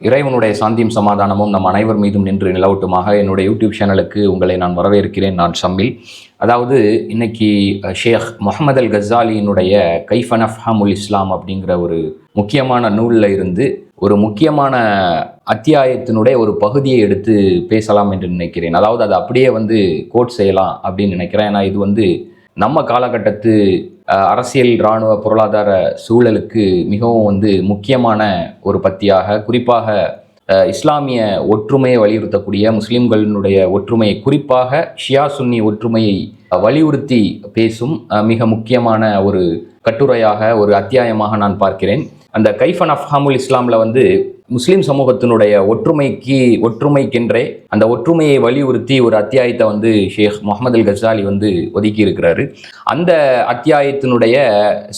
இறைவனுடைய சாந்தியும் சமாதானமும் நம் அனைவர் மீதும் நின்று நிலவட்டுமாக. என்னுடைய யூடியூப் சேனலுக்கு உங்களை நான் வரவேற்கிறேன். நான் ஷம்மில். அதாவது இன்னைக்கு ஷேக் முஹம்மது அல் கஸாலியினுடைய கைஃப நஃப்ஹமுல் இஸ்லாம் அப்படிங்கிற ஒரு முக்கியமான நூலில் இருந்து ஒரு முக்கியமான அத்தியாயத்தினுடைய ஒரு பகுதியை எடுத்து பேசலாம் என்று நினைக்கிறேன். அதாவது அதை அப்படியே கோட் செய்யலாம் அப்படின்னு நினைக்கிறேன். ஏன்னா இது நம்ம காலகட்டத்து அரசியல், இராணுவ, பொருளாதார சூழலுக்கு மிகவும் முக்கியமான ஒரு பத்தியாக, குறிப்பாக இஸ்லாமிய ஒற்றுமையை வலியுறுத்தக்கூடிய, முஸ்லிம்களினுடைய ஒற்றுமையை, குறிப்பாக ஷியா சுன்னி ஒற்றுமையை வலியுறுத்தி பேசும் மிக முக்கியமான ஒரு கட்டுரையாக, ஒரு அத்தியாயமாக நான் பார்க்கிறேன். அந்த கைஃப நஃப்ஹமுல் இஸ்லாமில் முஸ்லிம் சமூகத்தினுடைய ஒற்றுமைக்கென்றே அந்த ஒற்றுமையை வலியுறுத்தி ஒரு அத்தியாயத்தை ஷேக் முஹம்மது அல் கஸாலி ஒதுக்கி இருக்கிறாரு. அந்த அத்தியாயத்தினுடைய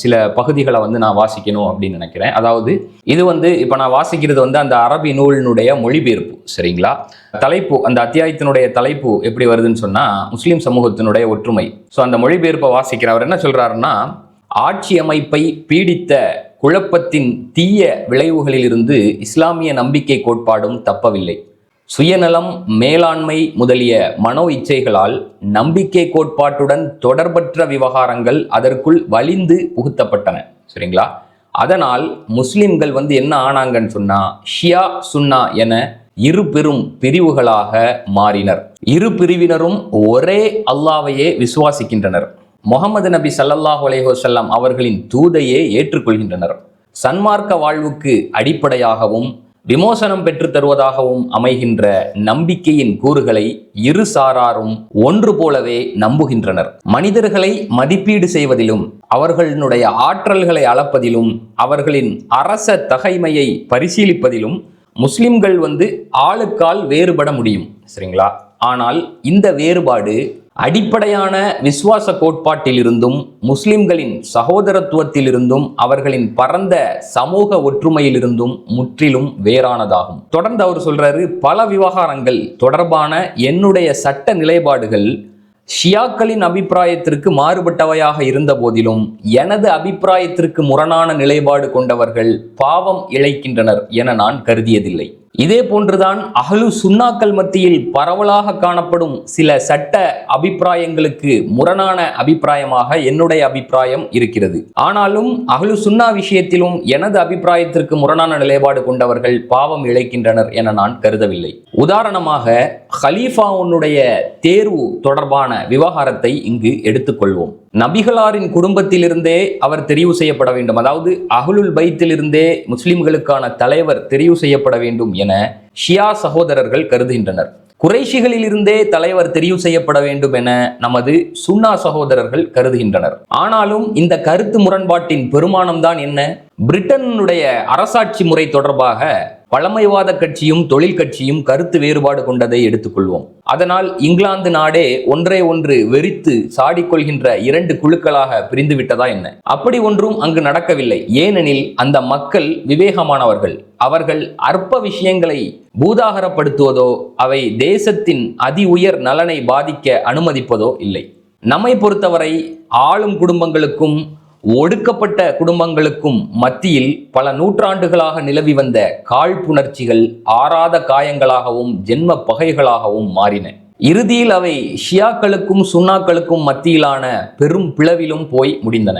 சில பகுதிகளை நான் வாசிக்கணும் அப்படின்னு நினைக்கிறேன். அதாவது இது இப்போ நான் வாசிக்கிறது அந்த அரபி நூலினுடைய மொழிபெயர்ப்பு, சரிங்களா? தலைப்பு, அந்த அத்தியாயத்தினுடைய தலைப்பு எப்படி வருதுன்னு சொன்னால், முஸ்லிம் சமூகத்தினுடைய ஒற்றுமை. ஸோ அந்த மொழிபெயர்ப்பை வாசிக்கிறவர் என்ன சொல்றாருன்னா, ஆட்சி அமைப்பை பீடித்த குழப்பத்தின் தீய விளைவுகளிலிருந்து இஸ்லாமிய நம்பிக்கை கோட்பாடும் தப்பவில்லை. சுயநலம், மேலாண்மை முதலிய மனோ இச்சைகளால் நம்பிக்கை கோட்பாட்டுடன் தொடர்பற்ற விவகாரங்கள் அதற்குள் வலிந்து புகுத்தப்பட்டன, சரிங்களா? அதனால் முஸ்லிம்கள் என்ன ஆனாங்கன்னு சொன்னா, ஷியா சுன்னா என இரு பெரும் பிரிவுகளாக மாறினர். இரு பிரிவினரும் ஒரே அல்லாஹ்வையே விசுவாசிக்கின்றனர். முஹம்மது நபி ஸல்லல்லாஹு அலைஹி வஸல்லம் அவர்களின் தூதையே ஏற்றுக்கொள்கின்றனர். சன்மார்க்க வாழ்வுக்கு அடிப்படையாகவும் விமோசனம் பெற்று தருவதாகவும் அமைகின்ற நம்பிக்கையின் கூறுகளை இரு சாராரும் ஒன்று போலவே நம்புகின்றனர். மனிதர்களை மதிப்பீடு செய்வதிலும், அவர்களுடைய ஆற்றல்களை அளப்பதிலும், அவர்களின் அரச தகைமையை பரிசீலிப்பதிலும் முஸ்லிம்கள் ஆளுக்கால் வேறுபட முடியும், சரிங்களா? ஆனால் இந்த வேறுபாடு அடிப்படையான விசுவாச கோட்பாட்டிலிருந்தும், முஸ்லிம்களின் சகோதரத்துவத்திலிருந்தும், அவர்களின் பரந்த சமூக ஒற்றுமையிலிருந்தும் முற்றிலும் வேறானதாகும். தொடர்ந்து அவர் சொல்றாரு, பல விவகாரங்கள் தொடர்பான என்னுடைய சட்ட நிலைப்பாடுகள் ஷியாக்களின் அபிப்பிராயத்திற்கு மாறுபட்டவையாக இருந்த போதிலும், எனது அபிப்பிராயத்திற்கு முரணான நிலைப்பாடு கொண்டவர்கள் பாவம் இழைக்கின்றனர் என நான் கருதியதில்லை. இதே போன்றுதான் அஹ்லு சுன்னாக்கள் மத்தியில் பரவலாக காணப்படும் சில சட்ட அபிப்பிராயங்களுக்கு முரணான அபிப்பிராயமாக என்னுடைய அபிப்பிராயம் இருக்கிறது. ஆனாலும் அஹ்லு சுன்னா விஷயத்திலும் எனது அபிப்பிராயத்திற்கு முரணான நிலைப்பாடு கொண்டவர்கள் பாவம் இழைக்கின்றனர் என நான் கருதவில்லை. உதாரணமாக, ஹலீஃபாவுடைய தேர்வு தொடர்பான விவகாரத்தை இங்கு எடுத்துக்கொள்வோம். நபிகளாரின் குடும்பத்திலிருந்தே அவர் தெரிவு செய்யப்பட வேண்டும், அதாவது அஹ்லுல் பைத்திலிருந்தே முஸ்லிம்களுக்கான தலைவர் தெரிவு செய்யப்பட வேண்டும் என ஷியா சகோதரர்கள் கருதுகின்றனர். குறைஷிகளிலிருந்தே தலைவர் தெரிவு செய்யப்பட வேண்டும் என நமது சுன்னா சகோதரர்கள் கருதுகின்றனர். ஆனாலும் இந்த கருத்து முரண்பாட்டின் பெருமானம் தான் என்ன? பிரிட்டனுடைய அரசாட்சி முறை தொடர்பாக பழமைவாத கட்சியும் தொழில் கட்சியும் கருத்து வேறுபாடு கொண்டதை எடுத்துக்கொள்வோம். அதனால் இங்கிலாந்து நாடே ஒன்றை ஒன்று வெறித்து சாடிக்கொள்கின்ற இரண்டு குழுக்களாக பிரிந்து விட்டதா என்ன? அப்படி ஒன்றும் அங்கு நடக்கவில்லை. ஏனெனில் அந்த மக்கள் விவேகமானவர்கள். அவர்கள் அற்ப விஷயங்களை பூதாகரப்படுத்துவதோ, அவை தேசத்தின் அதி உயர் நலனை பாதிக்க அனுமதிப்பதோ இல்லை. நம்மை பொறுத்தவரை ஆளும் குடும்பங்களுக்கும் ஒடுக்கப்பட்ட குடும்பங்களுக்கும் மத்தியில் பல நூற்றாண்டுகளாக நிலவி வந்த காழ்ப்புணர்ச்சிகள் ஆறாத காயங்களாகவும் ஜென்ம பகைகளாகவும் மாறின. இறுதியில் அவை ஷியாக்களுக்கும் சுன்னாக்களுக்கும் மத்தியிலான பெரும் பிளவிலும் போய் முடிந்தன.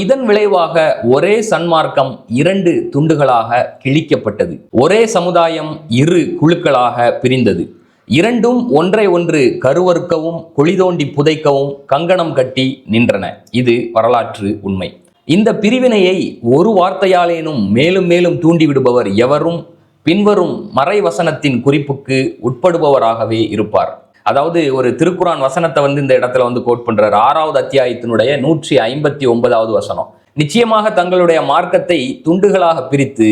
இதன் விளைவாக ஒரே சன்மார்க்கம் இரண்டு துண்டுகளாக கிழிக்கப்பட்டது. ஒரே சமுதாயம் இரு குழுக்களாக பிரிந்தது. இரண்டும் ஒன்றை ஒன்று கருவறுக்கவும் குழிதோண்டி புதைக்கவும் கங்கணம் கட்டி நின்றன. இது வரலாற்று உண்மை. இந்த பிரிவினையை ஒரு வார்த்தையாலேனும் மேலும் மேலும் தூண்டிவிடுபவர் எவரும் பின்வரும் மறைவசனத்தின் குறிப்புக்கு உட்படுபவராகவே இருப்பார். அதாவது ஒரு திருக்குரான் வசனத்தை இந்த இடத்துல கோட் பண்றார். 6வது அத்தியாயத்தினுடைய 159வது வசனம். நிச்சயமாக தங்களுடைய மார்க்கத்தை துண்டுகளாக பிரித்து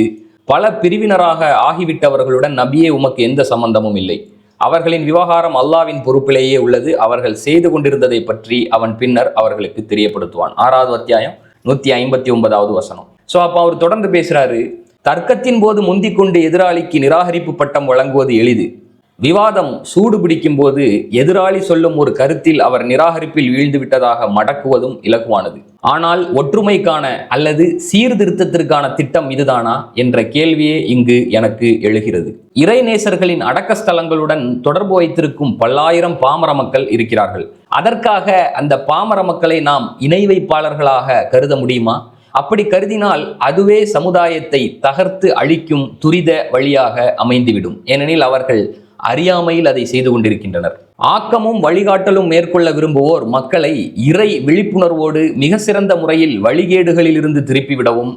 பல பிரிவினராக ஆகிவிட்டவர்களுடன் நபியே உமக்கு எந்த சம்பந்தமும் இல்லை. அவர்களின் விவகாரம் அல்லாவின் பொறுப்பிலேயே உள்ளது. அவர்கள் செய்து கொண்டிருந்ததை பற்றி அவன் பின்னர் அவர்களுக்கு தெரியப்படுத்துவான். 6வது அத்தியாயம் 159வது வசனம். அப்ப அவர் தொடர்ந்து பேசுறாரு. தர்க்கத்தின் போது முந்திக் கொண்டு எதிராளிக்கு நிராகரிப்பு பட்டம் வழங்குவது எளிது. விவாதம் சூடு பிடிக்கும் போது எதிராளி சொல்லும் ஒரு கருத்தில் அவர் நிராகரிப்பில் வீழ்ந்து விட்டதாக மடக்குவதும் இலகுவானது. ஆனால் ஒற்றுமைக்கான அல்லது சீர்திருத்தத்திற்கான திட்டம் இதுதானா என்ற கேள்வியே இங்கு எனக்கு எழுகிறது. இறைநேசர்களின் அடக்கஸ்தலங்களுடன் தொடர்பு வைத்திருக்கும் பல்லாயிரம் பாமர மக்கள் இருக்கிறார்கள். அதற்காக அந்த பாமர மக்களை நாம் இணை வைப்பாளர்களாக கருத முடியுமா? அப்படி கருதினால் அதுவே சமுதாயத்தை தகர்த்து அழிக்கும் துரித வழியாக அமைந்துவிடும். ஏனெனில் அவர்கள் அறியாமையில் அதை செய்து கொண்டிருக்கின்றனர். ஆக்கமும் வழிகாட்டலும் மேற்கொள்ள விரும்புவோர் மக்களை இறை விழிப்புணர்வோடு மிக சிறந்த முறையில் வழிகேடுகளில் இருந்து திருப்பிவிடவும்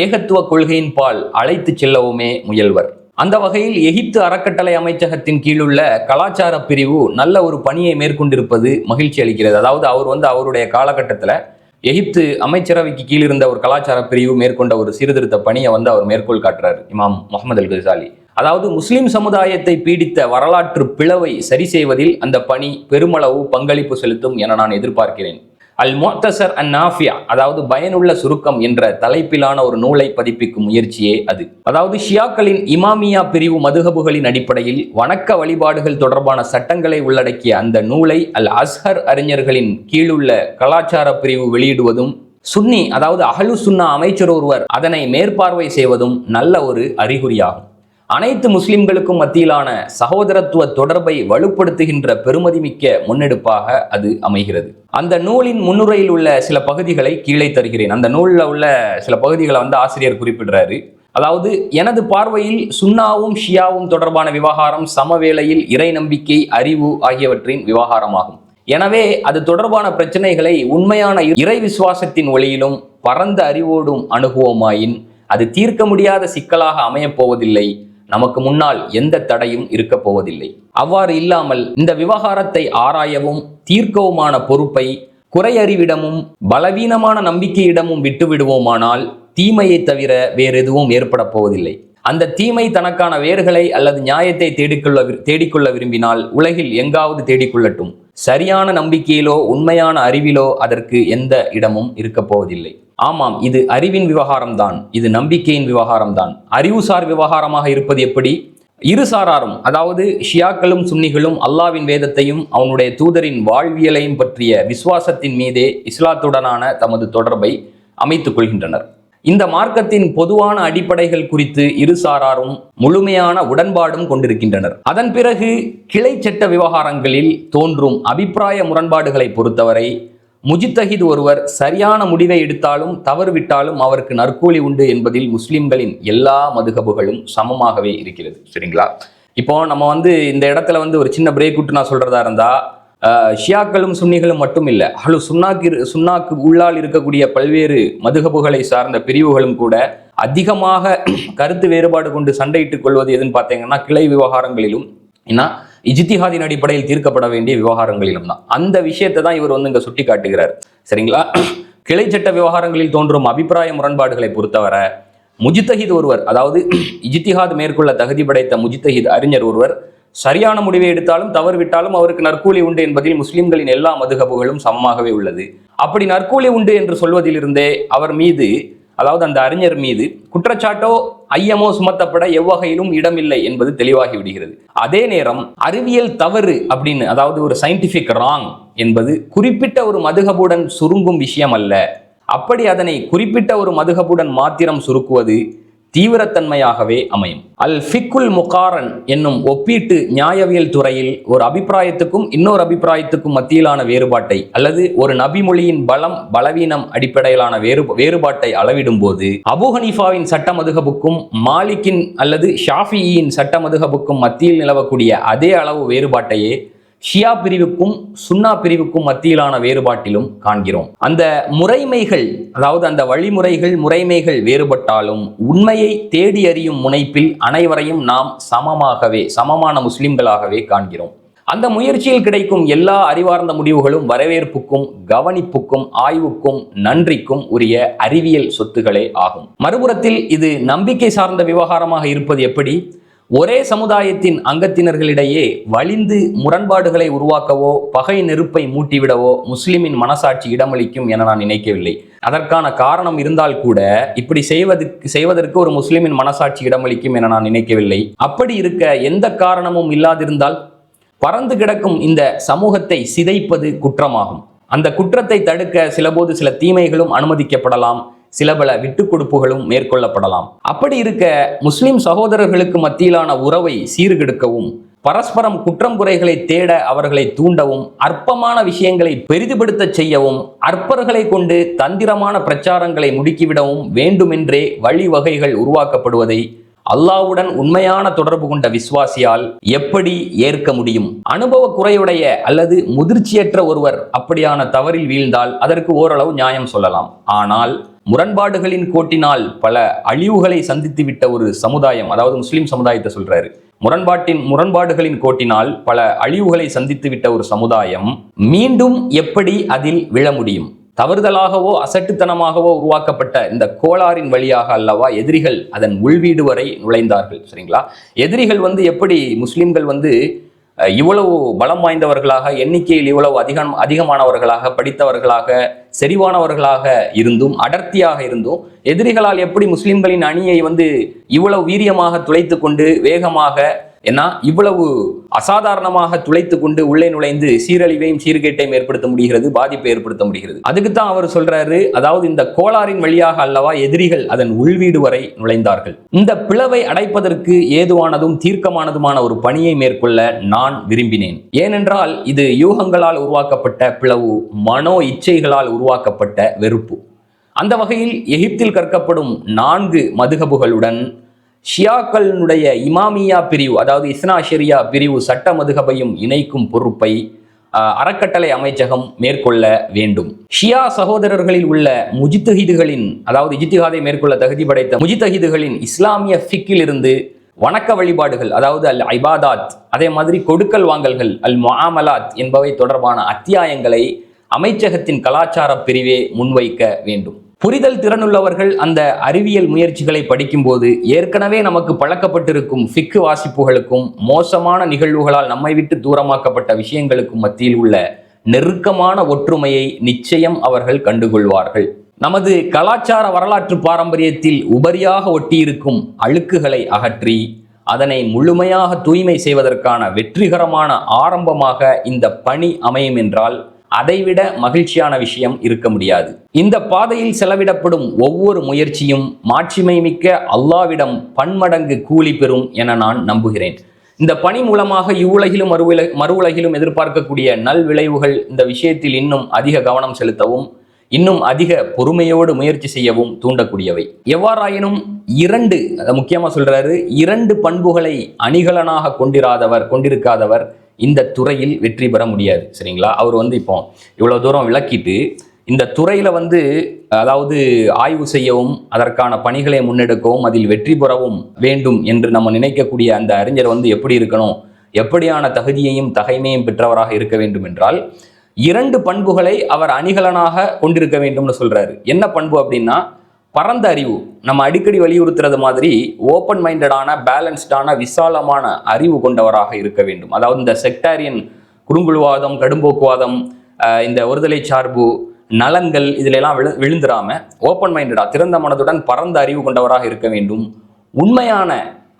ஏகத்துவ கொள்கையின் பால் அழைத்து செல்லவுமே முயல்வர். அந்த வகையில் எகிப்து அறக்கட்டளை அமைச்சகத்தின் கீழுள்ள கலாச்சார பிரிவு நல்ல ஒரு பணியை மேற்கொண்டிருப்பது மகிழ்ச்சி அளிக்கிறது. அதாவது அவருடைய காலகட்டத்தில் எகிப்து அமைச்சரவைக்கு கீழ் இருந்த ஒரு கலாச்சார பிரிவு மேற்கொண்ட ஒரு சீர்திருத்த பணியை அவர் மேற்கோள் காட்டுறார் இமாம் முஹம்மது அல் கசாலி. அதாவது முஸ்லிம் சமுதாயத்தை பீடித்த வரலாற்று பிளவை சரி செய்வதில் அந்த பணி பெருமளவு பங்களிப்பு செலுத்தும் என நான் எதிர்பார்க்கிறேன். அல் முஅ்தஸர் அன் நாஃபியா, அதாவது பயனுள்ள சுருக்கம் என்ற தலைப்பிலான ஒரு நூலை பதிப்பிக்கும் முயற்சியே அது. அதாவது ஷியாக்களின் இமாமியா பிரிவு மதுஹபுகளின் அடிப்படையில் வணக்க வழிபாடுகள் தொடர்பான சட்டங்களை உள்ளடக்கிய அந்த நூலை அல் அஸ்ஹர் அறிஞர்களின் கீழுள்ள கலாச்சார பிரிவு வெளியிடுவதும் சுன்னி, அதாவது அஹ்லு சுன்னா அமைச்சர் ஒருவர் அதனை மேற்பார்வை செய்வதும் நல்ல ஒரு அறிகுறியாகும். அனைத்து முஸ்லிம்களுக்கும் மத்தியிலான சகோதரத்துவ தொடர்பை வலுப்படுத்துகின்ற பெருமதிமிக்க முன்னெடுப்பாக அது அமைகிறது. அந்த நூலின் முன்னுரையில் உள்ள சில பகுதிகளை கீழே தருகிறேன். அந்த நூலில் உள்ள சில பகுதிகளை ஆசிரியர் குறிப்பிடுறாரு. அதாவது, எனது பார்வையில் சுன்னாவும் ஷியாவும் தொடர்பான விவகாரம் சமவேளையில் இறை நம்பிக்கை, அறிவு ஆகியவற்றின் விவகாரமாகும். எனவே அது தொடர்பான பிரச்சனைகளை உண்மையான இறை விசுவாசத்தின் ஒளியிலும் பரந்த அறிவோடும் அணுகுவோமாயின் அது தீர்க்க முடியாத சிக்கலாக அமையப் போவதில்லை. நமக்கு முன்னால் எந்த தடையும் இருக்க போவதில்லை. அவ்வாறு இல்லாமல் இந்த விவகாரத்தை ஆராயவும் தீர்க்கவுமான பொறுப்பை குறையறிவிடமும் பலவீனமான நம்பிக்கையிடமும் விட்டு விடுவோமானால் தீமையை தவிர வேறெதுவும் ஏற்பட போவதில்லை. அந்த தீமை தனக்கான வேர்களை அல்லது நியாயத்தை தேடிக்கொள்ள விரும்பினால் உலகில் எங்காவது தேடிக்கொள்ளட்டும். சரியான நம்பிக்கையிலோ உண்மையான அறிவிலோ அதற்கு எந்த இடமும் இருக்க போவதில்லை. ஆமாம், இது அறிவின் விவகாரம்தான், இது நம்பிக்கையின் விவகாரம்தான். அறிவுசார் விவகாரமாக இருப்பது எப்படி? இரு சாராரும், அதாவது ஷியாக்களும் சுன்னிகளும் அல்லாவின் வேதத்தையும் அவனுடைய தூதரின் வாழ்வியலையும் பற்றிய விசுவாசத்தின் மீதே இஸ்லாத்துடனான தமது தொடர்பை அமைத்துக் கொள்கின்றனர். இந்த மார்க்கத்தின் பொதுவான அடிப்படைகள் குறித்து இரு சாராரும் முழுமையான உடன்பாடும் கொண்டிருக்கின்றனர். அதன் பிறகு கிளை சட்ட விவகாரங்களில் தோன்றும் அபிப்பிராய முரண்பாடுகளை பொறுத்தவரை முஜ்தஹித் ஒருவர் சரியான முடிவை எடுத்தாலும் தவறுவிட்டாலும் அவருக்கு நற்கூலி உண்டு என்பதில் முஸ்லிம்களின் எல்லா மதுஹபுகளும் சமமாகவே இருக்கிறது. சரிங்களா? இப்போ நம்ம இந்த இடத்துல ஒரு சின்ன பிரேக் விட்டு நான் சொல்றதா இருந்தா, ஷியாக்களும் சுன்னிகளும் மட்டும் இல்லை, அஹ்லு சுன்னாக்கு உள்ளால் இருக்கக்கூடிய பல்வேறு மதுஹபுகளை சார்ந்த பிரிவுகளும் கூட அதிகமாக கருத்து வேறுபாடு கொண்டு சண்டையிட்டுக் கொள்வது எதுன்னு பார்த்தீங்கன்னா கிளை விவகாரங்களிலும் இஜ்திஹாதின் அடிப்படையில் தீர்க்கப்பட வேண்டிய விவகாரங்களிலும் தான். அந்த விஷயத்தை தான் இவர் இங்க சுட்டி காட்டுகிறார். சரிங்களா? கிளை சட்ட விவகாரங்களில் தோன்றும் அபிப்பிராய முரண்பாடுகளை பொறுத்தவரை முஜ்தஹித் ஒருவர், அதாவது இஜ்திஹாத் மேற்கொள்ள தகுதி படைத்த முஜ்தஹித் அறிஞர் ஒருவர் சரியான முடிவை எடுத்தாலும் தவறு விட்டாலும் அவருக்கு நற்கூலி உண்டு என்பதில் முஸ்லிம்களின் எல்லா மதுஹபுகளும் சமமாகவே உள்ளது. அப்படி நற்கூலி உண்டு என்று சொல்வதிலிருந்தே அவர் மீது, அதாவது அந்த அறிஞர் மீது குற்றச்சாட்டோ ஐயமோ சுமத்தப்பட எவ்வகையிலும் இடமில்லை என்பது தெளிவாகி விடுகிறது. அதே நேரம் அறிவியல் தவறு அப்படின்னு, அதாவது ஒரு சயின்டிபிக் ராங் என்பது குறிப்பிட்ட ஒரு மதுஹபுடன் சுருங்கும் விஷயம் அல்ல. அப்படி அதனை குறிப்பிட்ட ஒரு மதுஹபுடன் மாத்திரம் சுருக்குவது தீவிரத்தன்மையாகவே அமையும். அல் ஃபிக்குல் முகாரன் என்னும் ஒப்பீட்டு நியாயவியல் துறையில் ஒரு அபிப்பிராயத்துக்கும் இன்னொரு அபிப்பிராயத்துக்கும் மத்தியிலான வேறுபாட்டை அல்லது ஒரு நபிமொழியின் பலம் பலவீனம் அடிப்படையிலான வேறுபாட்டை அளவிடும் போது அபூ ஹனீஃபாவின் சட்ட மதுஹபுக்கும் மாலிக்கின் அல்லது ஷாஃபியின் சட்ட மதுஹபுக்கும் மத்தியில் நிலவக்கூடிய அதே அளவு வேறுபாட்டையே ஷியா பிரிவுக்கும் சுன்னா பிரிவுக்கும் மத்தியிலான வேறுபாட்டிலும் காண்கிறோம். அந்த முறைமைகள், அதாவது அந்த வழிமுறைகள் முறைமைகள் வேறுபட்டாலும் உண்மையை தேடி அறியும் முனைப்பில் அனைவரையும் நாம் சமமான முஸ்லிம்களாகவே காண்கிறோம். அந்த முயற்சியில் கிடைக்கும் எல்லா அறிவார்ந்த முடிவுகளும் வரவேற்புக்கும் கவனிப்புக்கும் ஆய்வுக்கும் நன்றிக்கும் உரிய அறிவியல் சொத்துக்களே ஆகும். மறுபுறத்தில் இது நம்பிக்கை சார்ந்த விவகாரமாக இருப்பது எப்படி? ஒரே சமுதாயத்தின் அங்கத்தினர்களிடையே வலிந்து முரண்பாடுகளை உருவாக்கவோ பகை நெருப்பை மூட்டிவிடவோ முஸ்லிமின் மனசாட்சி இடமளிக்கும் என நான் நினைக்கவில்லை. அதற்கான காரணம் இருந்தால் கூட இப்படி செய்வதற்கு ஒரு முஸ்லிமின் மனசாட்சி இடமளிக்கும் என நான் நினைக்கவில்லை. அப்படி இருக்க எந்த காரணமும் இல்லாதிருந்தால் பறந்து கிடக்கும் இந்த சமூகத்தை சிதைப்பது குற்றமாகும். அந்த குற்றத்தை தடுக்க சிலபோது சில தீமைகளும் அனுமதிக்கப்படலாம், சில பல விட்டுக் கொடுப்புகளும் மேற்கொள்ளப்படலாம். அப்படி இருக்க முஸ்லிம் சகோதரர்களுக்கு மத்தியிலான உறவை சீர்கெடுக்கவும், பரஸ்பரம் குற்றம் குறைகளை தேட அவர்களை தூண்டவும், அற்பமான விஷயங்களை பெரிதுபடுத்த செய்யவும், அற்பர்களை கொண்டு தந்திரமான பிரச்சாரங்களை முடுக்கிவிடவும் வேண்டுமென்றே வழிவகைகள் உருவாக்கப்படுவதை அல்லாஹ்வுடன் உண்மையான தொடர்பு கொண்ட விசுவாசியால் எப்படி ஏற்க முடியும்? அனுபவ குறையுடைய அல்லது முதிர்ச்சியற்ற ஒருவர் அப்படியான தவறில் வீழ்ந்தால் அதற்கு ஓரளவு நியாயம் சொல்லலாம். ஆனால் முரண்பாடுகளின் கோட்டினால் பல அழிவுகளை சந்தித்து விட்ட ஒரு சமுதாயம், அதாவது முஸ்லிம் சமுதாயத்தை சொல்றாரு, முரண்பாடுகளின் கோட்டினால் பல அழிவுகளை சந்தித்து விட்ட ஒரு சமுதாயம் மீண்டும் எப்படி அதில் விழ முடியும்? தவறுதலாகவோ அசட்டுத்தனமாகவோ உருவாக்கப்பட்ட இந்த கோளாறின் வழியாக அல்லவா எதிரிகள் அதன் உள்வீடு வரை நுழைந்தார்கள். சரிங்களா? எதிரிகள் எப்படி முஸ்லிம்கள் இவ்வளவு பலம் வாய்ந்தவர்களாக, எண்ணிக்கையில் இவ்வளவு அதிகமானவர்களாக, படித்தவர்களாக, செறிவானவர்களாக இருந்தும், அடர்த்தியாக இருந்தும், எதிரிகளால் எப்படி முஸ்லிம்களின் அணியை இவ்வளவு வீரியமாக துளைத்து கொண்டு வேகமாக இவ்வளவு அசாதாரணமாக துளைத்து கொண்டு உள்ளே நுழைந்து சீரழிவையும் சீர்கேட்டையும் ஏற்படுத்த முடிகிறது, பாதிப்பை ஏற்படுத்த முடிகிறது. அதுக்குத்தான் அவர் சொல்றாரு, அதாவது இந்த கோளாறின் வழியாக அல்லவா எதிரிகள் அதன் உள்வீடு வரை நுழைந்தார்கள். இந்த பிளவை அடைப்பதற்கு ஏதுவானதும் தீர்க்கமானதுமான ஒரு பணியை மேற்கொள்ள நான் விரும்பினேன். ஏனென்றால் இது யூகங்களால் உருவாக்கப்பட்ட பிளவு, மனோ இச்சைகளால் உருவாக்கப்பட்ட வெறுப்பு. அந்த வகையில் எகிப்தில் கற்கப்படும் 4 மதுஹபுகளுடன் ஷியாக்களுடைய இமாமியா பிரிவு, அதாவது இஸ்னா ஷரியா பிரிவு சட்ட மதுஹபையும் இணைக்கும் பொறுப்பை அறக்கட்டளை அமைச்சகம் மேற்கொள்ள வேண்டும். ஷியா சகோதரர்களில் உள்ள முஜ்தஹிதுகளின், அதாவது இஜ்திஹாதை மேற்கொள்ள தகுதி படைத்த முஜ்தஹிதுகளின் இஸ்லாமிய ஃபிக்கில் இருந்து வணக்க வழிபாடுகள், அதாவது அல் ஐபாதாத், அதே மாதிரி கொடுக்கல் வாங்கல்கள், அல் முஆமலாத் என்பவை தொடர்பான அத்தியாயங்களை அமைச்சகத்தின் கலாச்சார பிரிவே முன்வைக்க வேண்டும். புரிதல் திறனுள்ளவர்கள் அந்த அறிவியல் முயற்சிகளை படிக்கும்போது ஏற்கனவே நமக்கு பழக்கப்பட்டிருக்கும் ஃபிக்கு வாசிப்புகளுக்கும் மோசமான நிகழ்வுகளால் நம்மை விட்டு தூரமாக்கப்பட்ட விஷயங்களுக்கும் மத்தியில் உள்ள நெருக்கமான ஒற்றுமையை நிச்சயம் அவர்கள் கண்டுகொள்வார்கள். நமது கலாச்சார வரலாற்று பாரம்பரியத்தில் உபரியாக ஒட்டியிருக்கும் அழுக்குகளை அகற்றி அதனை முழுமையாக தூய்மை செய்வதற்கான வெற்றிகரமான ஆரம்பமாக இந்த பணி அமையும் என்றால் அதைவிட மகிழ்ச்சியான விஷயம் இருக்க முடியாது. இந்த பாதையில் செலவிடப்படும் ஒவ்வொரு முயற்சியும் மாட்சிமை மிக்க அல்லாஹ்விடம் பன்மடங்கு கூலி பெறும் என நான் நம்புகிறேன். இந்த பணி மூலமாக இவ்வுலகிலும் மறு உலகிலும் எதிர்பார்க்கக்கூடிய நல் விளைவுகள் இந்த விஷயத்தில் இன்னும் அதிக கவனம் செலுத்தவும், இன்னும் அதிக பொறுமையோடு முயற்சி செய்யவும் தூண்டக்கூடியவை. எவ்வாறாயினும் முக்கியமாக சொல்றாரு, 2 பண்புகளை அணிகலனாக கொண்டிருக்காதவர் இந்த துறையில் வெற்றி பெற முடியாது. சரிங்களா? அவர் இப்போ இவ்வளவு தூரம் விளக்கிட்டு இந்த துறையில அதாவது ஆய்வு செய்யவும், அதற்கான பணிகளை முன்னெடுக்கவும், அதில் வெற்றி பெறவும் வேண்டும் என்று நம்ம நினைக்கக்கூடிய அந்த அறிஞர் எப்படி இருக்கணும், எப்படியான தகுதியையும் தகைமையும் பெற்றவராக இருக்க வேண்டும் என்றால் 2 பண்புகளை அவர் அணிகலனாக கொண்டிருக்க வேண்டும்னு சொல்றாரு. என்ன பண்பு அப்படின்னா, பரந்த அறிவு. நம்ம அடிக்கடி வலியுறுத்துறது மாதிரி ஓப்பன் மைண்டடான, பேலன்ஸ்டான, விசாலமான அறிவு கொண்டவராக இருக்க வேண்டும். அதாவது இந்த செக்டாரியன் குறுங்குழுவாதம், கடும்போக்குவாதம், இந்த ஒருதலை சார்பு, நலன்கள் இதிலெல்லாம் விழுந்துடாம ஓப்பன் மைண்டடா, திறந்த மனதுடன் பரந்த அறிவு கொண்டவராக இருக்க வேண்டும். உண்மையான,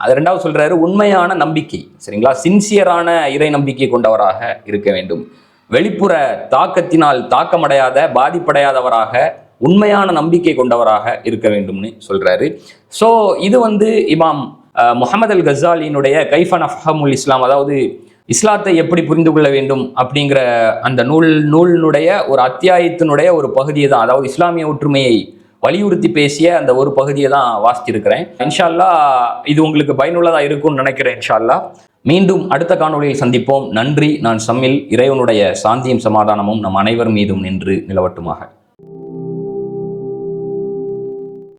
அது 2வது சொல்றாரு, உண்மையான நம்பிக்கை. சரிங்களா? சின்சியரான இறை நம்பிக்கை கொண்டவராக இருக்க வேண்டும். வெளிப்புற தாக்கத்தினால் தாக்கமடையாத, பாதிப்படையாதவராக, உண்மையான நம்பிக்கை கொண்டவராக இருக்க வேண்டும்னு சொல்றாரு. ஸோ இது இமாம் முஹம்மது அல் கஸாலியினுடைய கைஃப நஃப்ஹமுல் இஸ்லாம், அதாவது இஸ்லாத்தை எப்படி புரிந்து கொள்ள வேண்டும் அப்படிங்கிற அந்த நூலினுடைய ஒரு அத்தியாயத்தினுடைய ஒரு பகுதியை தான், அதாவது இஸ்லாமிய ஒற்றுமையை வலியுறுத்தி பேசிய அந்த ஒரு பகுதியை தான் வாசிச்சிருக்கிறேன். இன்ஷா அல்லாஹ் இது உங்களுக்கு பயனுள்ளதாக இருக்கும்னு நினைக்கிறேன். இன்ஷா அல்லாஹ் மீண்டும் அடுத்த காணொளியில் சந்திப்போம். நன்றி. நான் சம்மில். இறைவனுடைய சாந்தியும் சமாதானமும் நம் அனைவர் மீதும் நின்று நிலவட்டுமாக.